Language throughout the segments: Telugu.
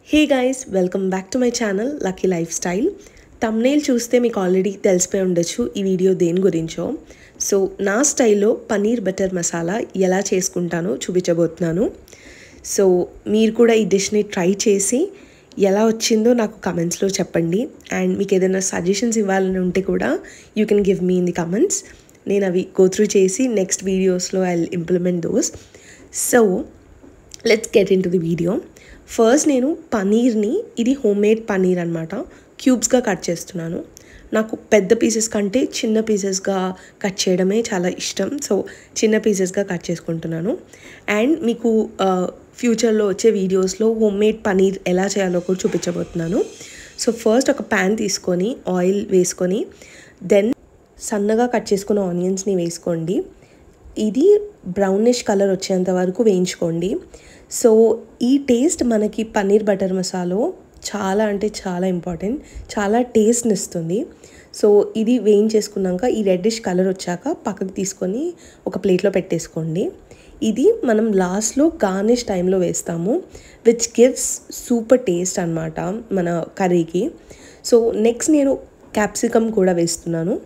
Hey guys, welcome back to my channel Lucky Lifestyle. Thumbnail చూస్తే మీకు ఆల్రెడీ తెలిసిపోయి ఉండొచ్చు ఈ వీడియో దేని గురించో. సో నా స్టైల్లో పన్నీర్ బటర్ మసాలా ఎలా చేసుకుంటానో చూపించబోతున్నాను. సో మీరు కూడా ఈ డిష్ని ట్రై చేసి ఎలా వచ్చిందో నాకు కమెంట్స్లో చెప్పండి. అండ్ మీకు ఏదైనా సజెషన్స్ ఇవ్వాలని ఉంటే కూడా you can give me in the comments. నేను అవి గో త్రూ చేసి నెక్స్ట్ వీడియోస్లో I will implement those. So let's get in to the video. First నేను పన్నీర్ని, ఇది హోమ్ మేడ్ పన్నీర్ అనమాట, క్యూబ్స్గా కట్ చేస్తున్నాను. నాకు పెద్ద పీసెస్ కంటే చిన్న పీసెస్గా కట్ చేయడమే చాలా ఇష్టం. సో చిన్న పీసెస్గా కట్ చేసుకుంటున్నాను. అండ్ మీకు ఫ్యూచర్లో వచ్చే వీడియోస్లో హోమ్ మేడ్ పన్నీర్ ఎలా చేయాలో కూడా చూపించబోతున్నాను. సో ఫస్ట్ ఒక ప్యాన్ తీసుకొని ఆయిల్ వేసుకొని దెన్ సన్నగా కట్ చేసుకున్న ఆనియన్స్ని వేసుకోండి. ఇది బ్రౌనిష్ కలర్ వచ్చేంత వరకు వేయించుకోండి. సో ఈ టేస్ట్ మనకి పన్నీర్ బటర్ మసాలా చాలా అంటే చాలా ఇంపార్టెంట్, చాలా టేస్ట్ని ఇస్తుంది. సో ఇది వేయించేసుకున్నాక ఈ రెడ్డిష్ కలర్ వచ్చాక పక్కకు తీసుకొని ఒక ప్లేట్లో పెట్టేసుకోండి. ఇది మనం లాస్ట్లో గార్నిష్ టైంలో వేస్తాము, విచ్ గివ్స్ సూపర్ టేస్ట్ అనమాట మన కర్రీకి. సో నెక్స్ట్ నేను క్యాప్సికమ్ కూడా వేస్తున్నాను.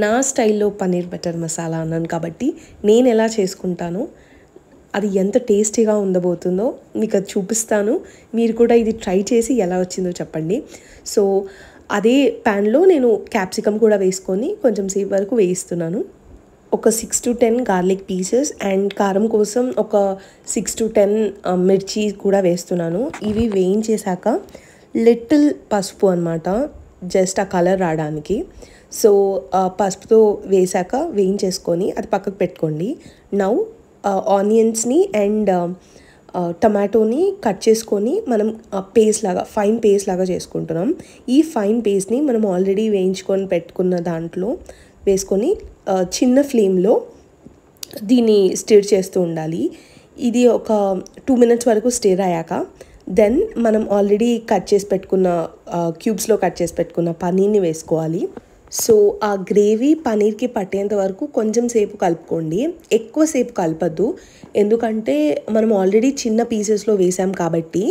నా స్టైల్లో పన్నీర్ బటర్ మసాలా అన్నాను కాబట్టి నేను ఎలా చేసుకుంటానో అది ఎంత టేస్టీగా ఉండబోతుందో మీకు అది చూపిస్తాను. మీరు కూడా ఇది ట్రై చేసి ఎలా వచ్చిందో చెప్పండి. సో అదే ప్యాన్లో నేను క్యాప్సికమ్ కూడా వేసుకొని కొంచెం సేపు వరకు వేయిస్తున్నాను. ఒక 6 to 10 గార్లిక్ పీసెస్ అండ్ కారం కోసం ఒక 6 to 10 మిర్చి కూడా వేస్తున్నాను. ఇవి వేయించేశాక లిటిల్ పసుపు అనమాట, జస్ట్ ఆ కలర్ రావడానికి. సో పసుపుతో వేసాక వేయించేసుకొని అది పక్కకు పెట్టుకోండి. నౌ ఆనియన్స్ని అండ్ టమాటోని కట్ చేసుకొని మనం పేస్ట్ లాగా, ఫైన్ పేస్ట్ లాగా చేసుకుంటున్నాం. ఈ ఫైన్ పేస్ట్ని మనం ఆల్రెడీ వేయించుకొని పెట్టుకున్న దాంట్లో వేసుకొని చిన్న ఫ్లేమ్లో దీన్ని స్టిర్ చేస్తూ ఉండాలి. ఇది ఒక 2 minutes వరకు స్టిర్ అయ్యాక దెన్ మనం ఆల్రెడీ కట్ చేసి పెట్టుకున్న క్యూబ్స్లో కట్ చేసి పెట్టుకున్న పన్నీర్ని వేసుకోవాలి. సో ఆ గ్రేవీ పన్నీర్కి పట్టేంత వరకు కొంచెం సేపు కలుపుకోండి, ఎక్కువసేపు కలపద్దు. ఎందుకంటే మనం ఆల్రెడీ చిన్న పీసెస్లో వేసాం కాబట్టి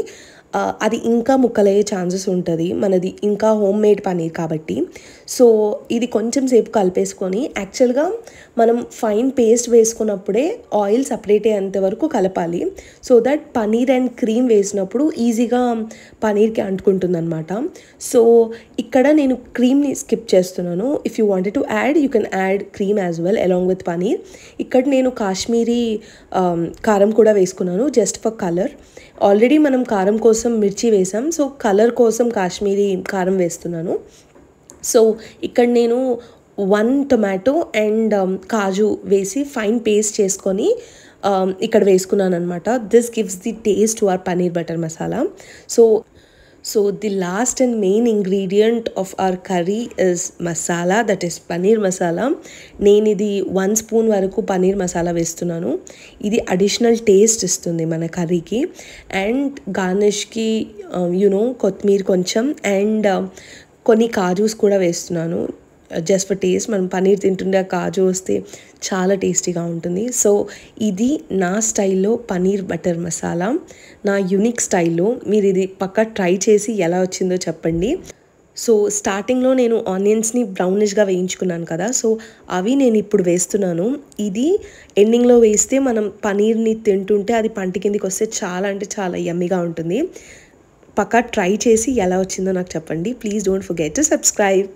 అది ఇంకా ముక్కలయ్యే ఛాన్సెస్ ఉంటుంది, మనది ఇంకా హోమ్ మేడ్ పన్నీర్ కాబట్టి. సో ఇది కొంచెం సేపు కలిపేసుకొని యాక్చువల్గా మనం ఫైన్ పేస్ట్ వేసుకున్నప్పుడే ఆయిల్ సపరేట్ అయ్యేంత వరకు కలపాలి. So that paneer and cream వేసినప్పుడు ఈజీగా పన్నీర్కి అంటుకుంటుంది అనమాట. సో ఇక్కడ నేను క్రీమ్ని స్కిప్ చేస్తున్నాను. If you wanted to add you can add cream as well along with paneer. ఇక్కడ నేను కాశ్మీరీ కారం కూడా వేసుకున్నాను జస్ట్ ఫర్ కలర్. ఆల్రెడీ మనం కారం కోసం మిర్చి వేసాం, సో కలర్ కోసం కాశ్మీరీ కారం వేస్తున్నాను. సో ఇక్కడ నేను 1 టొమాటో అండ్ కాజు వేసి ఫైన్ పేస్ట్ చేసుకొని ఇక్కడ వేసుకున్నాను అనమాట. This gives the taste to our paneer butter masala. So the last and main ingredient of our curry is masala, that is paneer masala. నేను ఇది 1 spoon వరకు పన్నీర్ మసాలా వేస్తున్నాను. ఇది అడిషనల్ టేస్ట్ ఇస్తుంది మన కర్రీకి. అండ్ గార్నిష్కి కొత్తిమీర కొంచెం అండ్ కొన్ని కాజూస్ కూడా వేస్తున్నాను జస్ట్ ఫర్ టేస్ట్. మనం పన్నీర్ తింటుండే ఆ కాజు వస్తే చాలా టేస్టీగా ఉంటుంది. సో ఇది నా స్టైల్లో పన్నీర్ బటర్ మసాలా, నా యూనిక్ స్టైల్లో. మీరు ఇది పక్కా ట్రై చేసి ఎలా వచ్చిందో చెప్పండి. సో స్టార్టింగ్లో నేను ఆనియన్స్ని బ్రౌనిష్గా వేయించుకున్నాను కదా, సో అవి నేను ఇప్పుడు వేస్తున్నాను. ఇది ఎండింగ్లో వేస్తే మనం పన్నీర్ని తింటుంటే అది పంటి కిందికి వస్తే చాలా అంటే చాలా యమ్మీగా ఉంటుంది. పక్కా ట్రై చేసి ఎలా వచ్చిందో నాకు చెప్పండి. Please don't forget to subscribe.